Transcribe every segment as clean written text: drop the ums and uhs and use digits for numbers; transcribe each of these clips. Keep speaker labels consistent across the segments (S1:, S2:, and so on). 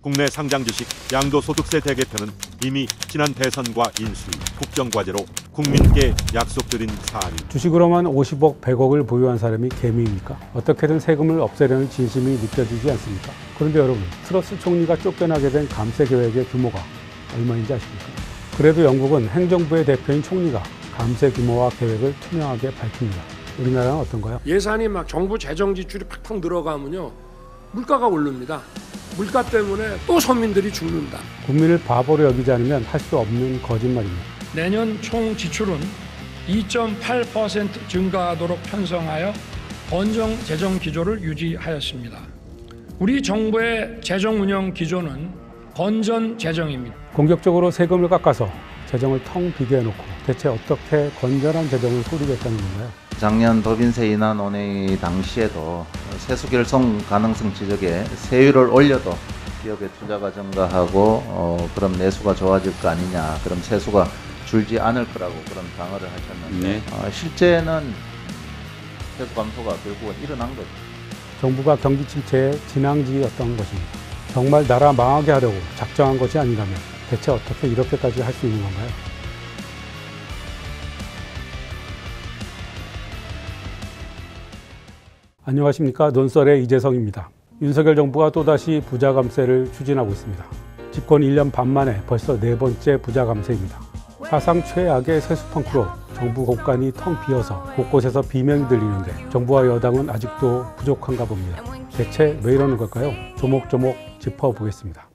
S1: 국내 상장 주식 양도소득세 대개편은 이미 지난 대선과 인수위, 국정과제로 국민께 약속드린 사안입니다.
S2: 주식으로만 50억, 100억을 보유한 사람이 개미입니까? 어떻게든 세금을 없애려는 진심이 느껴지지 않습니까? 그런데 여러분, 트러스 총리가 쫓겨나게 된 감세 계획의 규모가 얼마인지 아십니까? 그래도 영국은 행정부의 대표인 총리가 감세 규모와 계획을 투명하게 밝힙니다. 우리나라는 어떤가요?
S3: 예산이 막 정부 재정 지출이 팍팍 늘어가면요, 물가가 오릅니다. 물가 때문에 또 서민들이 죽는다.
S2: 국민을 바보로 여기지 않으면 할 수 없는 거짓말입니다.
S3: 내년 총 지출은 2.8% 증가하도록 편성하여 건정 재정 기조를 유지하였습니다. 우리 정부의 재정 운영 기조는 건전 재정입니다.
S2: 공격적으로 세금을 깎아서 재정을 텅 비게 해놓고 대체 어떻게 건전한 재정을 소리겠다는 건가요?
S4: 작년 법인세 인하 논의 당시에도 세수 결손 가능성 지적에 세율을 올려도 기업의 투자가 증가하고 그럼 내수가 좋아질 거 아니냐, 그럼 세수가 줄지 않을 거라고 그런 방어를 하셨는데 실제는 세수 감소가 결국은 일어난 거죠.
S2: 정부가 경기 침체의 진앙지였던 것입니다. 정말 나라 망하게 하려고 작정한 것이 아니라면 대체 어떻게 이렇게까지 할 수 있는 건가요? 안녕하십니까. 논설의 이재성입니다. 윤석열 정부가 또다시 부자 감세를 추진하고 있습니다. 집권 1년 반 만에 벌써 4번째 부자 감세입니다. 사상 최악의 세수 펑크로 정부 곳간이 텅 비어서 곳곳에서 비명이 들리는데 정부와 여당은 아직도 부족한가 봅니다. 대체 왜 이러는 걸까요? 조목조목 짚어보겠습니다.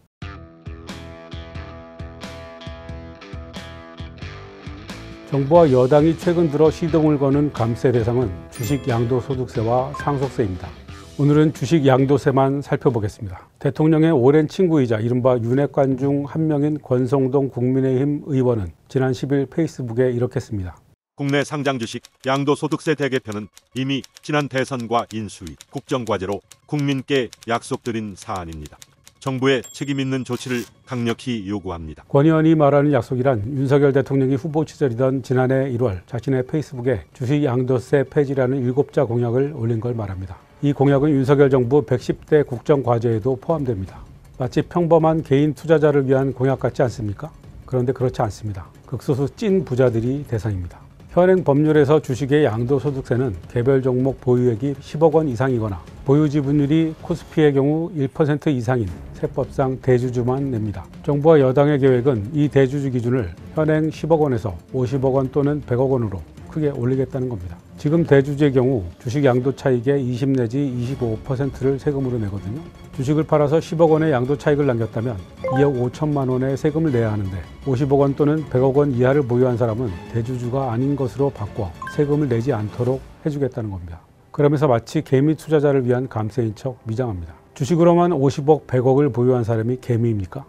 S2: 정부와 여당이 최근 들어 시동을 거는 감세 대상은 주식 양도소득세와 상속세입니다. 오늘은 주식 양도세만 살펴보겠습니다. 대통령의 오랜 친구이자 이른바 윤핵관 중 한 명인 권성동 국민의힘 의원은 지난 10일 페이스북에 이렇게 씁니다.
S1: 국내 상장 주식 양도소득세 대개편은 이미 지난 대선과 인수위, 국정과제로 국민께 약속드린 사안입니다. 정부의 책임 있는 조치를 강력히 요구합니다.
S2: 권 의원이 말하는 약속이란 윤석열 대통령이 후보 시절이던 지난해 1월 자신의 페이스북에 주식 양도세 폐지라는 7자 공약을 올린 걸 말합니다. 이 공약은 윤석열 정부 110대 국정과제에도 포함됩니다. 마치 평범한 개인 투자자를 위한 공약 같지 않습니까? 그런데 그렇지 않습니다. 극소수 찐 부자들이 대상입니다. 현행 법률에서 주식의 양도소득세는 개별 종목 보유액이 10억 원 이상이거나 보유 지분율이 코스피의 경우 1% 이상인 세법상 대주주만 냅니다. 정부와 여당의 계획은 이 대주주 기준을 현행 10억 원에서 50억 원 또는 100억 원으로 크게 올리겠다는 겁니다. 지금 대주주의 경우 주식 양도 차익의 20 내지 25%를 세금으로 내거든요. 주식을 팔아서 10억 원의 양도 차익을 남겼다면 2억 5천만 원의 세금을 내야 하는데 50억 원 또는 100억 원 이하를 보유한 사람은 대주주가 아닌 것으로 바꿔 세금을 내지 않도록 해주겠다는 겁니다. 그러면서 마치 개미 투자자를 위한 감세인 척 위장합니다. 주식으로만 50억, 100억을 보유한 사람이 개미입니까?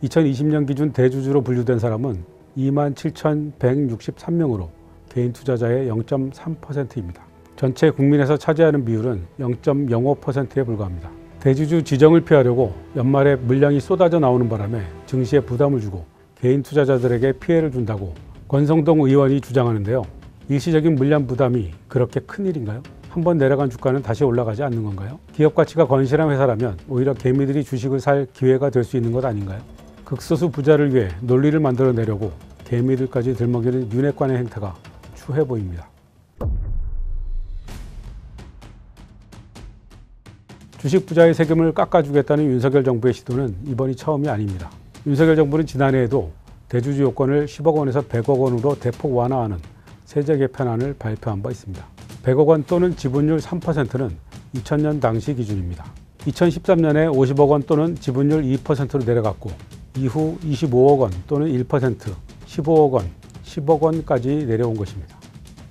S2: 2020년 기준 대주주로 분류된 사람은 27,163명으로 개인 투자자의 0.3%입니다. 전체 국민에서 차지하는 비율은 0.05%에 불과합니다. 대주주 지정을 피하려고 연말에 물량이 쏟아져 나오는 바람에 증시에 부담을 주고 개인 투자자들에게 피해를 준다고 권성동 의원이 주장하는데요. 일시적인 물량 부담이 그렇게 큰 일인가요? 한번 내려간 주가는 다시 올라가지 않는 건가요? 기업 가치가 건실한 회사라면 오히려 개미들이 주식을 살 기회가 될 수 있는 것 아닌가요? 극소수 부자를 위해 논리를 만들어내려고 개미들까지 들먹이는 윤핵관의 행태가 추해 보입니다. 주식 부자의 세금을 깎아주겠다는 윤석열 정부의 시도는 이번이 처음이 아닙니다. 윤석열 정부는 지난해에도 대주주 요건을 10억 원에서 100억 원으로 대폭 완화하는 세제 개편안을 발표한 바 있습니다. 100억 원 또는 지분율 3%는 2000년 당시 기준입니다. 2013년에 50억 원 또는 지분율 2%로 내려갔고 이후 25억 원 또는 1%, 15억 원, 10억 원까지 내려온 것입니다.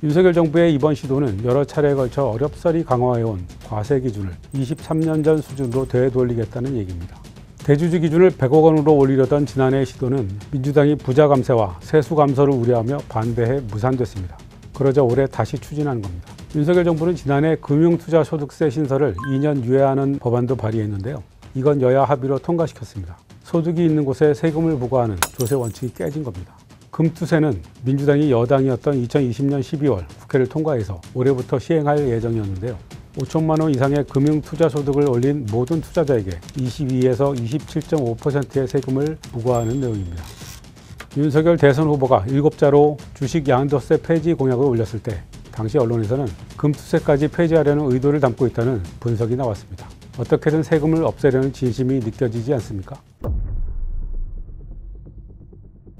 S2: 윤석열 정부의 이번 시도는 여러 차례에 걸쳐 어렵사리 강화해온 과세 기준을 23년 전 수준으로 되돌리겠다는 얘기입니다. 대주주 기준을 100억 원으로 올리려던 지난해의 시도는 민주당이 부자 감세와 세수 감소를 우려하며 반대해 무산됐습니다. 그러자 올해 다시 추진하는 겁니다. 윤석열 정부는 지난해 금융투자소득세 신설을 2년 유예하는 법안도 발의했는데요. 이건 여야 합의로 통과시켰습니다. 소득이 있는 곳에 세금을 부과하는 조세 원칙이 깨진 겁니다. 금투세는 민주당이 여당이었던 2020년 12월 국회를 통과해서 올해부터 시행할 예정이었는데요. 5천만 원 이상의 금융투자소득을 올린 모든 투자자에게 22에서 27.5%의 세금을 부과하는 내용입니다. 윤석열 대선 후보가 7자로 주식 양도세 폐지 공약을 올렸을 때 당시 언론에서는 금투세까지 폐지하려는 의도를 담고 있다는 분석이 나왔습니다. 어떻게든 세금을 없애려는 진심이 느껴지지 않습니까?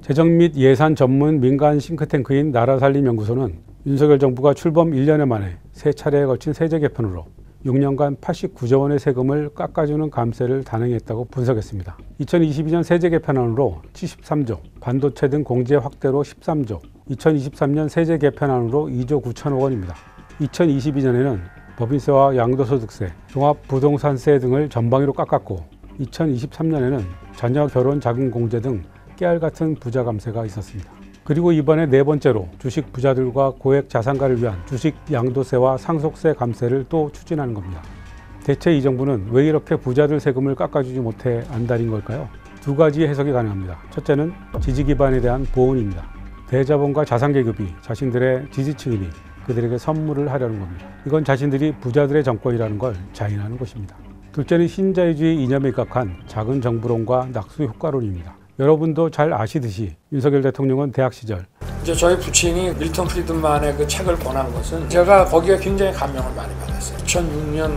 S2: 재정 및 예산 전문 민간 싱크탱크인 나라살림연구소는 윤석열 정부가 출범 1년여 만에 3차례에 걸친 세제 개편으로 6년간 89조 원의 세금을 깎아주는 감세를 단행했다고 분석했습니다. 2022년 세제 개편안으로 73조, 반도체 등 공제 확대로 13조, 2023년 세제 개편안으로 2조 9천억 원입니다. 2022년에는 법인세와 양도소득세, 종합부동산세 등을 전방위로 깎았고 2023년에는 자녀 결혼 자금 공제 등 깨알 같은 부자 감세가 있었습니다. 그리고 이번에 4번째로 주식 부자들과 고액 자산가를 위한 주식 양도세와 상속세 감세를 또 추진하는 겁니다. 대체 이 정부는 왜 이렇게 부자들 세금을 깎아주지 못해 안달인 걸까요? 2가지 해석이 가능합니다. 첫째는 지지 기반에 대한 보온입니다. 대자본과 자산계급이 자신들의 지지층이니 그들에게 선물을 하려는 겁니다. 이건 자신들이 부자들의 정권이라는 걸 자인하는 것입니다. 둘째는 신자유주의 이념에 입각한 작은 정부론과 낙수 효과론입니다. 여러분도 잘 아시듯이 윤석열 대통령은 대학 시절
S3: 이제 저희 부친이 밀턴 프리드만의 그 책을 권한 것은 제가 거기에 굉장히 감명을 많이 받았어요. 2006년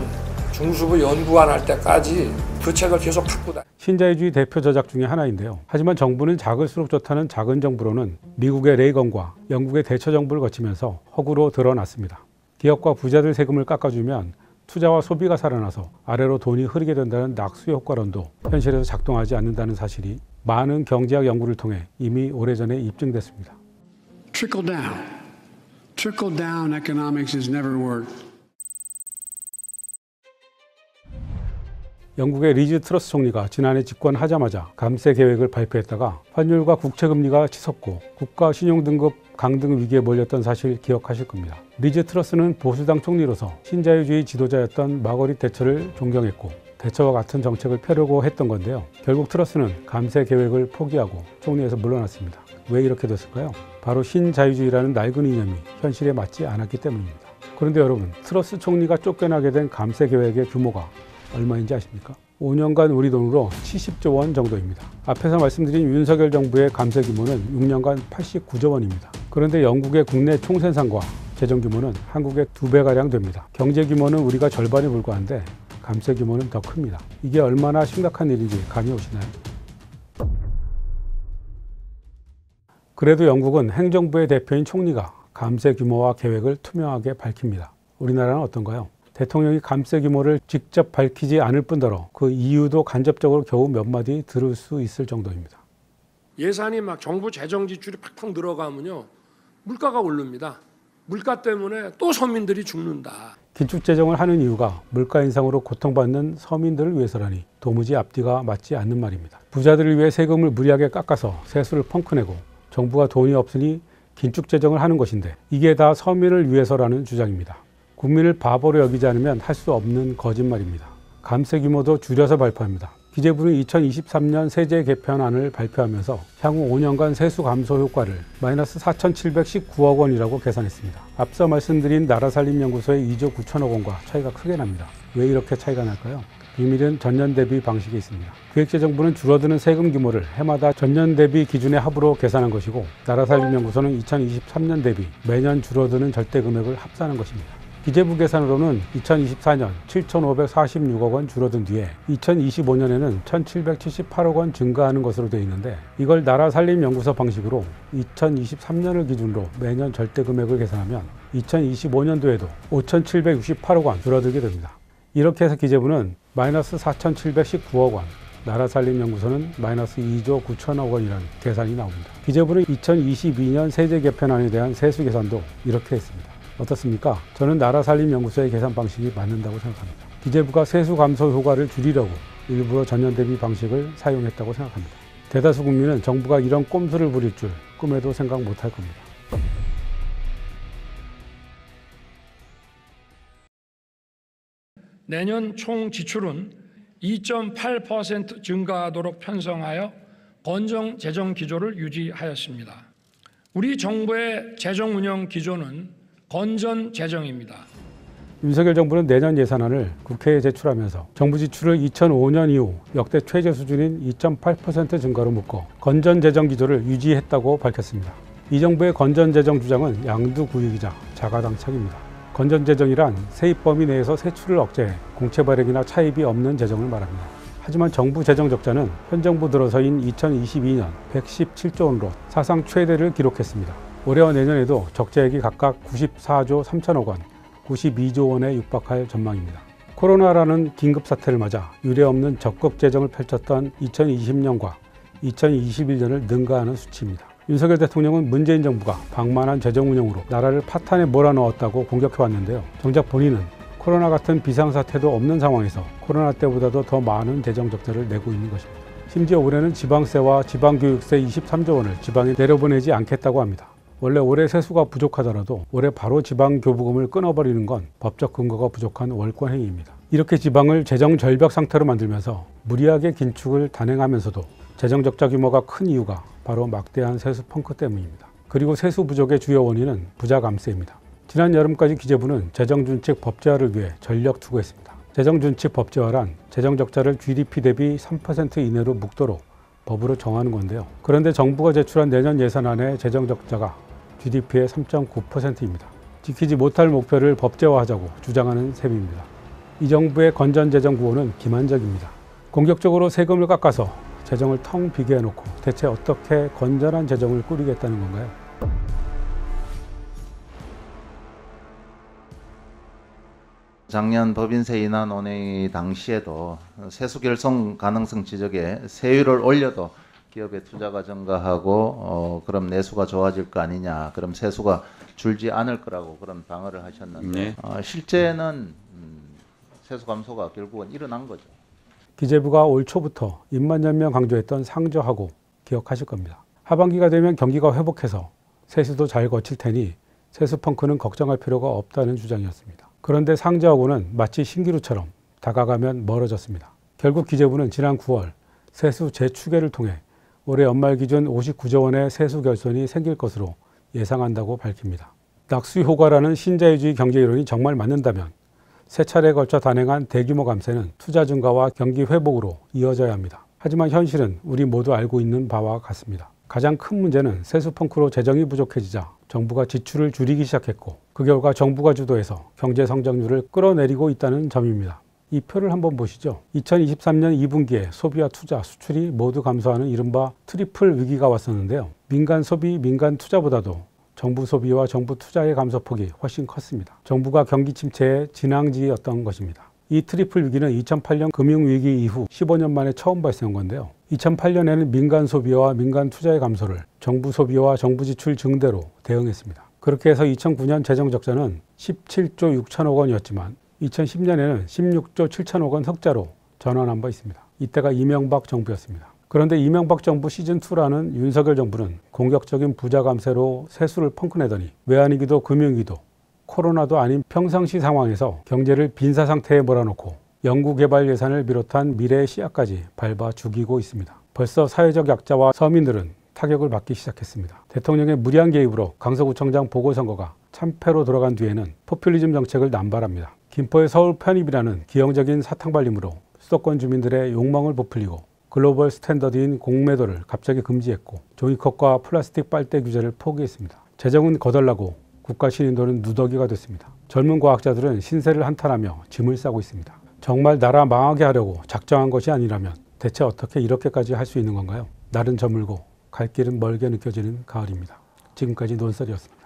S3: 중수부 연구원 할 때까지 그 책을 계속 갖고 다녔어요.
S2: 신자유주의 대표 저작 중에 하나인데요. 하지만 정부는 작을수록 좋다는 작은 정부로는 미국의 레이건과 영국의 대처 정부를 거치면서 허구로 드러났습니다. 기업과 부자들 세금을 깎아주면 투자와 소비가 살아나서 아래로 돈이 흐르게 된다는 낙수 효과론도 현실에서 작동하지 않는다는 사실이 많은 경제학 연구를 통해 이미 오래전에 입증됐습니다.
S5: Trickle down economics has never worked.
S2: 영국의 리즈 트러스 총리가 지난해 집권하자마자 감세 계획을 발표했다가 환율과 국채금리가 치솟고 국가 신용등급 강등 위기에 몰렸던 사실 기억하실 겁니다. 리즈 트러스는 보수당 총리로서 신자유주의 지도자였던 마거릿 대처를 존경했고 대처와 같은 정책을 펴려고 했던 건데요. 결국 트러스는 감세 계획을 포기하고 총리에서 물러났습니다. 왜 이렇게 됐을까요? 바로 신자유주의라는 낡은 이념이 현실에 맞지 않았기 때문입니다. 그런데 여러분, 트러스 총리가 쫓겨나게 된 감세 계획의 규모가 얼마인지 아십니까? 5년간 우리 돈으로 70조 원 정도입니다. 앞에서 말씀드린 윤석열 정부의 감세 규모는 6년간 89조 원입니다. 그런데 영국의 국내 총생산과 재정 규모는 한국의 2배가량 됩니다. 경제 규모는 우리가 절반에 불과한데 감세 규모는 더 큽니다. 이게 얼마나 심각한 일인지 감이 오시나요? 그래도 영국은 행정부의 대표인 총리가 감세 규모와 계획을 투명하게 밝힙니다. 우리나라는 어떤가요? 대통령이 감세 규모를 직접 밝히지 않을 뿐더러 그 이유도 간접적으로 겨우 몇 마디 들을 수 있을 정도입니다.
S3: 예산이 막 정부 재정 지출이 팍팍 늘어가면요 물가가 오릅니다. 물가 때문에 또 서민들이 죽는다.
S2: 긴축재정을 하는 이유가 물가 인상으로 고통받는 서민들을 위해서라니 도무지 앞뒤가 맞지 않는 말입니다. 부자들을 위해 세금을 무리하게 깎아서 세수를 펑크 내고 정부가 돈이 없으니 긴축재정을 하는 것인데 이게 다 서민을 위해서라는 주장입니다. 국민을 바보로 여기지 않으면 할 수 없는 거짓말입니다. 감세 규모도 줄여서 발표합니다. 기재부는 2023년 세제 개편안을 발표하면서 향후 5년간 세수 감소 효과를 마이너스 4,719억 원이라고 계산했습니다. 앞서 말씀드린 나라살림연구소의 2조 9천억 원과 차이가 크게 납니다. 왜 이렇게 차이가 날까요? 비밀은 전년 대비 방식이 있습니다. 기획재정부는 줄어드는 세금 규모를 해마다 전년 대비 기준의 합으로 계산한 것이고 나라살림연구소는 2023년 대비 매년 줄어드는 절대 금액을 합산한 것입니다. 기재부 계산으로는 2024년 7,546억 원 줄어든 뒤에 2025년에는 1,778억 원 증가하는 것으로 되어 있는데 이걸 나라살림연구소 방식으로 2023년을 기준으로 매년 절대 금액을 계산하면 2025년도에도 5,768억 원 줄어들게 됩니다. 이렇게 해서 기재부는 마이너스 4,719억 원, 나라살림연구소는 마이너스 2조 9천억 원이라는 계산이 나옵니다. 기재부는 2022년 세제 개편안에 대한 세수 계산도 이렇게 했습니다. 어떻습니까? 저는 나라살림연구소의 계산 방식이 맞는다고 생각합니다. 기재부가 세수 감소 효과를 줄이려고 일부러 전년 대비 방식을 사용했다고 생각합니다. 대다수 국민은 정부가 이런 꼼수를 부릴 줄 꿈에도 생각 못할 겁니다.
S3: 내년 총 지출은 2.8% 증가하도록 편성하여 건정 재정 기조를 유지하였습니다. 우리 정부의 재정 운영 기조는 건전 재정입니다.
S2: 윤석열 정부는 내년 예산안을 국회에 제출하면서 정부 지출을 2005년 이후 역대 최저 수준인 2.8% 증가로 묶어 건전재정 기조를 유지했다고 밝혔습니다. 이 정부의 건전재정 주장은 양두구육이자 자가당착입니다. 건전재정이란 세입 범위 내에서 세출을 억제해 공채 발행이나 차입이 없는 재정을 말합니다. 하지만 정부 재정 적자는 현 정부 들어서인 2022년 117조 원으로 사상 최대를 기록했습니다. 올해와 내년에도 적자액이 각각 94조 3천억 원, 92조 원에 육박할 전망입니다. 코로나라는 긴급사태를 맞아 유례없는 적극 재정을 펼쳤던 2020년과 2021년을 능가하는 수치입니다. 윤석열 대통령은 문재인 정부가 방만한 재정 운영으로 나라를 파탄에 몰아넣었다고 공격해왔는데요. 정작 본인은 코로나 같은 비상사태도 없는 상황에서 코로나 때보다도 더 많은 재정 적자를 내고 있는 것입니다. 심지어 올해는 지방세와 지방교육세 23조 원을 지방에 내려보내지 않겠다고 합니다. 원래 올해 세수가 부족하더라도 올해 바로 지방교부금을 끊어버리는 건 법적 근거가 부족한 월권 행위입니다. 이렇게 지방을 재정 절벽 상태로 만들면서 무리하게 긴축을 단행하면서도 재정 적자 규모가 큰 이유가 바로 막대한 세수 펑크 때문입니다. 그리고 세수 부족의 주요 원인은 부자 감세입니다. 지난 여름까지 기재부는 재정준칙 법제화를 위해 전력 투구했습니다. 재정준칙 법제화란 재정 적자를 GDP 대비 3% 이내로 묵도록 법으로 정하는 건데요. 그런데 정부가 제출한 내년 예산안의 재정 적자가 GDP의 3.9%입니다. 지키지 못할 목표를 법제화하자고 주장하는 셈입니다. 이 정부의 건전재정 구호는 기만적입니다. 공격적으로 세금을 깎아서 재정을 텅 비게 해놓고 대체 어떻게 건전한 재정을 꾸리겠다는 건가요?
S4: 작년 법인세 인하 논의 당시에도 세수 결손 가능성 지적에 세율을 올려도 기업의 투자가 증가하고 그럼 내수가 좋아질 거 아니냐, 그럼 세수가 줄지 않을 거라고 그런 방어를 하셨는데 실제는 세수 감소가 결국은 일어난 거죠.
S2: 기재부가 올 초부터 입만연명 강조했던 상저하고 기억하실 겁니다. 하반기가 되면 경기가 회복해서 세수도 잘 거칠 테니 세수 펑크는 걱정할 필요가 없다는 주장이었습니다. 그런데 상저하고는 마치 신기루처럼 다가가면 멀어졌습니다. 결국 기재부는 지난 9월 세수 재추계를 통해 올해 연말 기준 59조 원의 세수 결손이 생길 것으로 예상한다고 밝힙니다. 낙수효과라는 신자유주의 경제 이론이 정말 맞는다면 세 차례에 걸쳐 단행한 대규모 감세는 투자 증가와 경기 회복으로 이어져야 합니다. 하지만 현실은 우리 모두 알고 있는 바와 같습니다. 가장 큰 문제는 세수 펑크로 재정이 부족해지자 정부가 지출을 줄이기 시작했고 그 결과 정부가 주도해서 경제 성장률을 끌어내리고 있다는 점입니다. 이 표를 한번 보시죠. 2023년 2분기에 소비와 투자, 수출이 모두 감소하는 이른바 트리플 위기가 왔었는데요. 민간 소비, 민간 투자보다도 정부 소비와 정부 투자의 감소폭이 훨씬 컸습니다. 정부가 경기 침체의 진앙지였던 것입니다. 이 트리플 위기는 2008년 금융위기 이후 15년 만에 처음 발생한 건데요. 2008년에는 민간 소비와 민간 투자의 감소를 정부 소비와 정부 지출 증대로 대응했습니다. 그렇게 해서 2009년 재정 적자는 17조 6천억 원이었지만 2010년에는 16조 7천억 원 흑자로 전환한 바 있습니다. 이때가 이명박 정부였습니다. 그런데 이명박 정부 시즌2라는 윤석열 정부는 공격적인 부자 감세로 세수를 펑크내더니 외환위기도 금융위기도 코로나도 아닌 평상시 상황에서 경제를 빈사 상태에 몰아넣고 연구개발 예산을 비롯한 미래의 씨앗까지 밟아 죽이고 있습니다. 벌써 사회적 약자와 서민들은 타격을 받기 시작했습니다. 대통령의 무리한 개입으로 강서구청장 보궐선거가 참패로 돌아간 뒤에는 포퓰리즘 정책을 남발합니다. 김포의 서울 편입이라는 기형적인 사탕발림으로 수도권 주민들의 욕망을 부풀리고 글로벌 스탠더드인 공매도를 갑자기 금지했고 종이컵과 플라스틱 빨대 규제를 포기했습니다. 재정은 거덜나고 국가 신인도는 누더기가 됐습니다. 젊은 과학자들은 신세를 한탄하며 짐을 싸고 있습니다. 정말 나라 망하게 하려고 작정한 것이 아니라면 대체 어떻게 이렇게까지 할 수 있는 건가요? 날은 저물고 갈 길은 멀게 느껴지는 가을입니다. 지금까지 논설이었습니다.